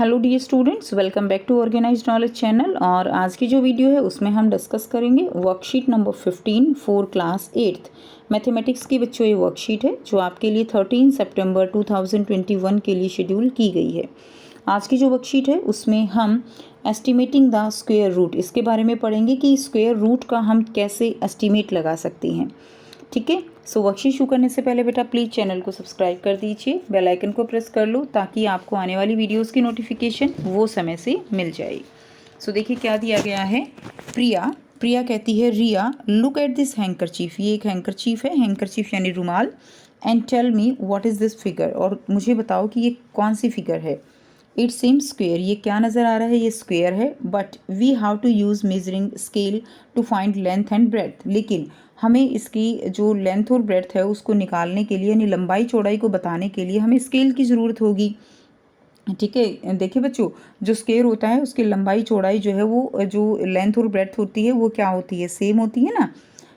Hello dear students, welcome back to organised knowledge channel. और आज की जो वीडियो है उसमें हम डिस्कस करेंगे worksheet number 15 for class 8th mathematics की। बच्चों ये वर्कशीट है जो आपके लिए 13 सितंबर 2021 के लिए शेड्यूल की गई है। आज की जो वर्कशीट है उसमें हम एस्टिमेटिंग द स्क्वायर रूट इसके बारे में पढ़ेंगे कि स्क्वायर रूट का हम कैसे एस्टिमेट लगा सकते हैं। ठीक है, सो वर्कशीट शुरू करने से पहले बेटा प्लीज़ चैनल को सब्सक्राइब कर दीजिए, बेल आइकन को प्रेस कर लो ताकि आपको आने वाली वीडियोस की नोटिफिकेशन वो समय से मिल जाए। सो देखिए क्या दिया गया है। प्रिया कहती है Riya look at this handkerchief, ये एक हैंकरचीफ है, हैंकरचीफ यानी रुमाल। And tell me what is this figure, और मुझे बताओ कि ये कौन सी फिगर है। इट सीम्स स्क्वेयर, ये क्या नज़र आ रहा है, ये स्क्वेयर है। But we have to use measuring scale to find length and breadth, लेकिन हमें इसकी जो लेंथ और ब्रेड्थ है उसको निकालने के लिए यानी लंबाई चौड़ाई को बताने के लिए हमें स्केल की ज़रूरत होगी। ठीक है, देखिए बच्चों, जो स्केल होता है उसकी लंबाई चौड़ाई जो है वो जो लेंथ और ब्रेड्थ होती है वो क्या होती है, सेम होती है ना।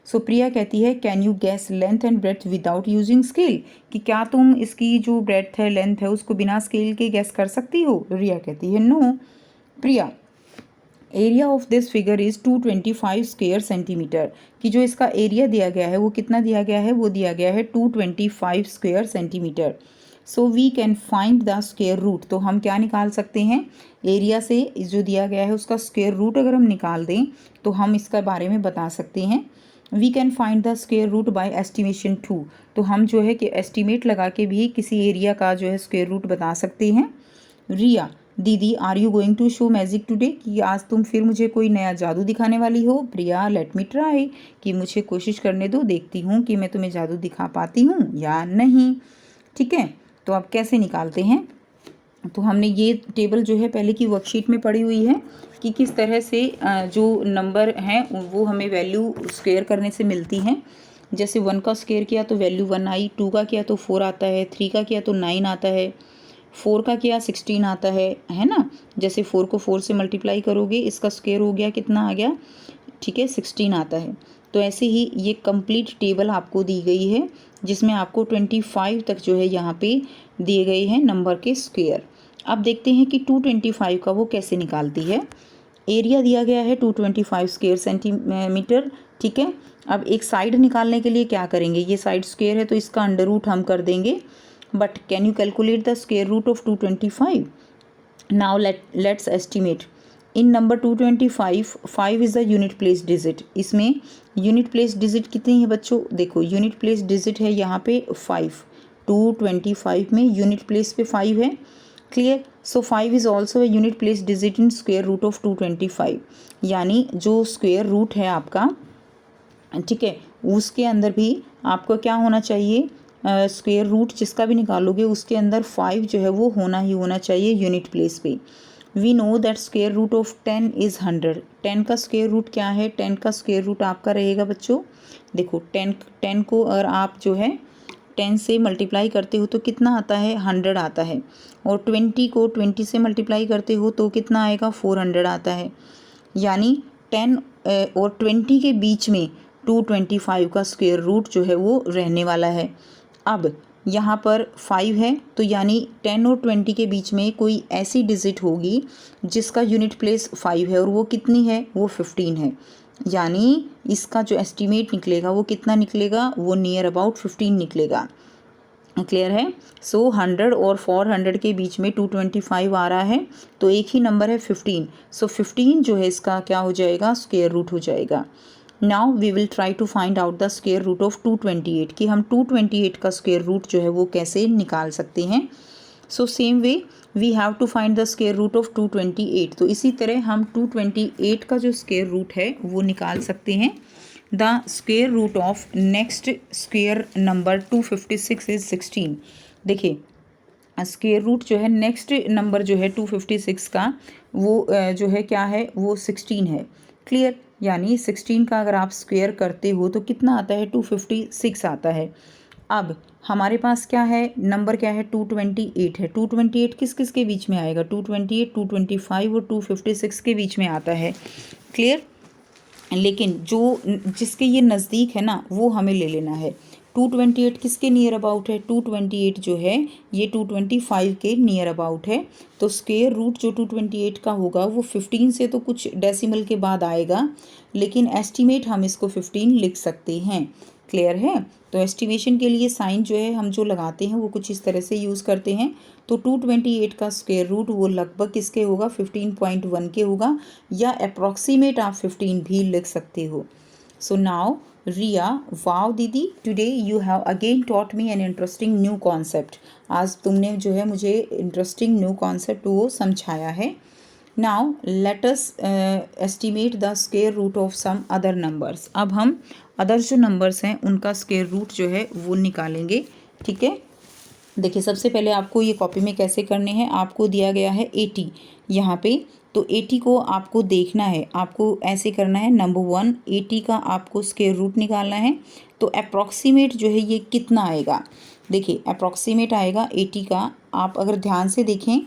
सो प्रिया कहती है can you gas length and breadth without using scale, कि क्या तुम इसकी जो ब्रेड्थ है लेंथ है उसको बिना स्केल के गैस कर सकती हो। रिया कहती है no. Priya area of this figure is 225 square centimetre, कि जो इसका एरिया दिया गया है वो कितना दिया गया है, वो दिया गया है 225 square centimetre. So we can find the square root, तो हम क्या निकाल सकते हैं, एरिया से जो दिया गया है उसका स्क्वायर रूट अगर हम निकाल दें तो हम इसका बारे में बता सकते हैं। We can find the square root by estimation 2, तो हम जो है कि एस्टिमेट लगा के भी किसी एरिया का जो है स्क्वायर रूट बता सकते हैं। रिया दीदी are you going to show magic today, कि आज तुम फिर मुझे कोई नया जादू दिखाने वाली हो। प्रिया लेट मी ट्राई, कि मुझे कोशिश करने दो, देखती हूँ कि मैं तुम्हें जादू दिखा पाती हूँ या नहीं। ठीक है, तो अब कैसे निकालते हैं। तो हमने ये टेबल जो है पहले की वर्कशीट में पड़ी हुई है कि किस तरह से जो नंबर हैं वो हमें वैल्यू स्क्वायर करने से मिलती हैं। जैसे 1 का स्क्वायर किया तो वैल्यू 1 आई, 2 का किया तो 4 आता है, 3 का किया तो 9 आता है, 4 का किया 16 आता है ना। जैसे 4 को 4 से मल्टीप्लाई करोगे इसका स्क्वायर हो गया, कितना आ गया, ठीक है 16 आता है। तो ऐसे ही ये कंप्लीट टेबल आपको दी गई है जिसमें आपको 25 तक जो है यहाँ पे दिए गए हैं नंबर के स्क्वायर। अब देखते हैं कि 225 का वो कैसे निकालती है। एरिया दिया गया है 225 स्क्वायर सेंटीमीटर। ठीक है, अब एक साइड निकालने के लिए क्या करेंगे, ये साइड स्क्वायर है तो इसका अंडर रूट हम कर देंगे। But can you calculate the square root of 225। Now let's estimate in number 225 5 is the unit place digit. इसमें यूनिट प्लेस डिजिट कितनी है बच्चों, देखो यूनिट प्लेस डिजिट है यहाँ पे 5, 225 में यूनिट प्लेस पे 5 है। Clear, so 5 is also a unit place digit in square root of 225, यानी जो स्क्वायर रूट है आपका, ठीक है, उसके अंदर भी आपको क्या होना चाहिए, स्क्वायर रूट जिसका भी निकालोगे उसके अंदर 5 जो है वो होना ही होना चाहिए यूनिट प्लेस पे। We know that square root of 10 is 100। 10 का स्क्वायर रूट क्या है, 10 का स्क्वायर रूट आपका रहेगा बच्चों, देखो 10 को अगर आप जो है 10 से मल्टीप्लाई करते हो तो कितना आता है, 100 आता है। और 20 को 20 से मल्टीप्लाई करते हो तो कितना आएगा, 400 आता है। यानी 10 और 20 के बीच में 225 का स्क्वायर रूट जो है वो रहने वाला है। अब यहाँ पर 5 है तो यानी 10 और 20 के बीच में कोई ऐसी डिजिट होगी जिसका यूनिट प्लेस 5 है और वो कितनी है, वो 15 है। यानी इसका जो एस्टिमेट निकलेगा वो कितना निकलेगा, वो नियर अबाउट 15 निकलेगा। क्लियर है। सो 100 और 400 के बीच में 225 आ रहा है तो एक ही नंबर है 15। सो 15 जो है इसका क्या हो जाएगा, स्क्वायर रूट हो जाएगा। Now we will try to find out the square root of 228, कि हम 228 का स्क्वायर रूट जो है वो कैसे निकाल सकते हैं। So same way we have to find the square root of 228, तो इसी तरह हम 228 का जो स्क्वायर रूट है वो निकाल सकते हैं। The square root of next square number 256 is 16। देखिए स्क्वायर रूट जो है नेक्स्ट नंबर जो है 256 का वो जो है क्या है, वो 16 है। क्लियर, यानी 16 का अगर आप स्क्वायर करते हो तो कितना आता है, 256 आता है। अब हमारे पास क्या है, नंबर क्या है, 228 है। 228 किस किस के बीच में आएगा, 228, 225 और 256 के बीच में आता है। क्लियर, लेकिन जो जिसके ये नज़दीक है ना वो हमें ले लेना है। 228 किसके नियर अबाउट है? 228 जो है ये 225 के नियर अबाउट है। तो स्क्वायर रूट जो 228 का होगा वो 15 से तो कुछ डेसिमल के बाद आएगा, लेकिन एस्टिमेट हम इसको 15 लिख सकते हैं। क्लियर है? तो एस्टिमेशन के लिए साइन जो है हम जो लगाते हैं वो कुछ इस तरह से यूज़ करते हैं। तो 228 का स्क्वायर रूट वो लगभग किसके होगा? 15.1 के होगा, या अप्रॉक्सीमेट आप 15 भी लिख सकते हो। सो नाउ रिया, वाओ दीदी, today you have again taught me an interesting new concept. आज तुमने जो है मुझे इंटरेस्टिंग न्यू कॉन्सेप्ट वो समझाया है। Now let us estimate the square root of some other numbers. अब हम अदर जो नंबर्स हैं उनका स्क्वायर रूट जो है वो निकालेंगे। ठीक है, देखिए सबसे पहले आपको ये कॉपी में कैसे करने हैं। आपको दिया गया है 80 यहाँ पे, तो 80 को आपको देखना है। आपको ऐसे करना है, नंबर 1 80 का आपको स्क्वायर रूट निकालना है। तो अप्रॉक्सीमेट जो है ये कितना आएगा? देखिए अप्रॉक्सीमेट आएगा 80 का। आप अगर ध्यान से देखें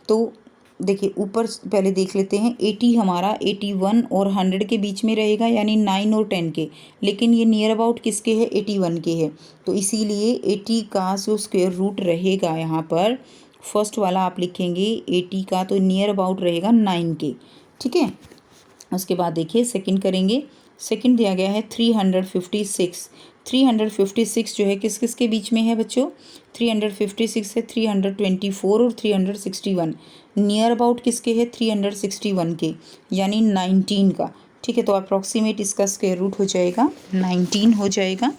तो देखिए ऊपर पहले देख लेते हैं। 80 हमारा 81 और 100 के बीच में रहेगा, यानी 9 और 10 के, लेकिन ये नियर अबाउट किसके है? 81 के है। तो इसीलिए 80 का जो स्क्वायर रूट रहेगा यहाँ पर फर्स्ट वाला आप लिखेंगे 80 का, तो नियर अबाउट रहेगा 9 के। ठीक है, उसके बाद देखिए सेकंड करेंगे। सेकंड दिया गया है 356। 356 जो है किस किस के बीच में है बच्चों? 356 है 324 और 361। नियर अबाउट किसके है? 361 के, यानी 19 का। ठीक है, तो अप्रॉक्सीमेट इसका स्क्वायर रूट हो जाएगा 19 हो जाएगा।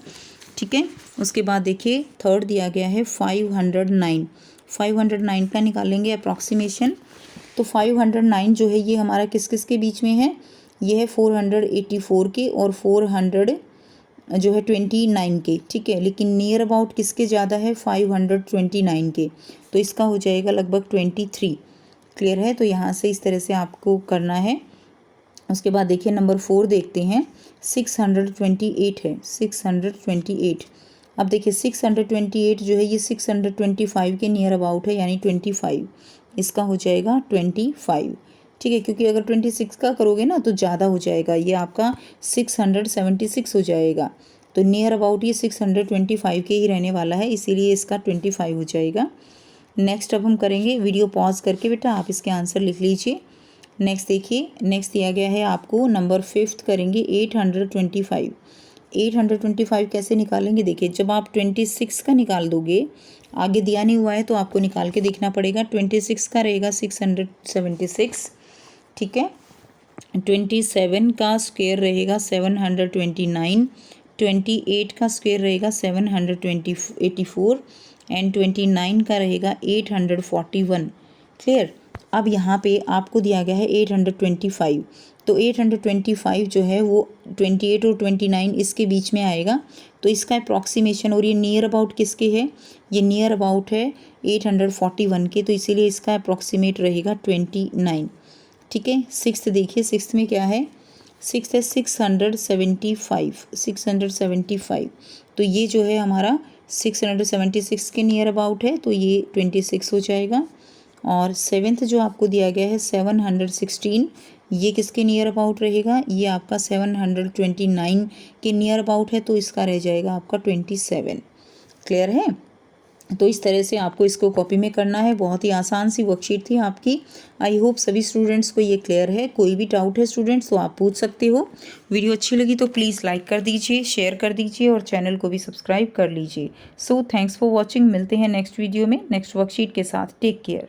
ठीक है, उसके बाद देखिए थर्ड दिया गया है 509। 509 का निकालेंगे अप्रॉक्सीमेशन। तो 509 जो है ये हमारा किस किस के बीच में है? ये है 484 के और 400 जो है 29 के। ठीक है, लेकिन नियर अबाउट किसके ज़्यादा है? 529 के, तो इसका हो जाएगा लगभग 23। क्लियर है? तो यहाँ से इस तरह से आपको करना है। उसके बाद देखिए नंबर 4 देखते हैं। 628 है, 628। अब देखिए 628 जो है ये 625 के नियर अबाउट है, यानी 25। इसका हो जाएगा 25। ठीक है, क्योंकि अगर 26 का करोगे ना तो ज़्यादा हो जाएगा, ये आपका 676 हो जाएगा। तो नियर अबाउट ये 625 के ही रहने वाला है, इसीलिए इसका 25 हो जाएगा। नेक्स्ट अब हम करेंगे, वीडियो पॉज करके बेटा आप इसके आंसर लिख लीजिए। नेक्स्ट देखिए, नेक्स्ट दिया गया है आपको नंबर 5 करेंगे 825। 825 कैसे निकालेंगे? देखिए जब आप 26 का निकाल दोगे, आगे दिया नहीं हुआ है तो आपको निकाल के देखना पड़ेगा। 26 का रहेगा 676। ठीक है, 27 का स्क्वायर रहेगा 729। 28 का स्क्वायर रहेगा 784 एंड 29 का रहेगा 841। क्लियर? अब यहाँ पे आपको दिया गया है 825। तो 825 जो है वो 28 और 29 इसके बीच में आएगा, तो इसका अप्रॉक्सीमेशन, और ये नियर अबाउट किसके है? ये नियर अबाउट है 841 के, तो इसीलिए इसका अप्रॉक्सीमेट रहेगा 29। ठीक है, सिक्स्थ देखिए, सिक्स्थ में क्या है? सिक्स्थ है 675। 675, तो ये जो है हमारा 676 के नियर अबाउट है, तो ये 26 हो जाएगा। और सेवेंथ जो आपको दिया गया है 716, ये किसके नियर अबाउट रहेगा? ये आपका 729 के नियर अबाउट है, तो इसका रह जाएगा आपका 27। क्लियर है? तो इस तरह से आपको इसको कॉपी में करना है। बहुत ही आसान सी वर्कशीट थी आपकी। आई होप सभी स्टूडेंट्स को ये क्लियर है। कोई भी डाउट है स्टूडेंट्स तो आप पूछ सकते हो। वीडियो अच्छी लगी तो प्लीज़ लाइक कर दीजिए, शेयर कर दीजिए और चैनल को भी सब्सक्राइब कर लीजिए। So thanks for watching. मिलते हैं नेक्स्ट वीडियो में नेक्स्ट वर्कशीट के साथ। Take care.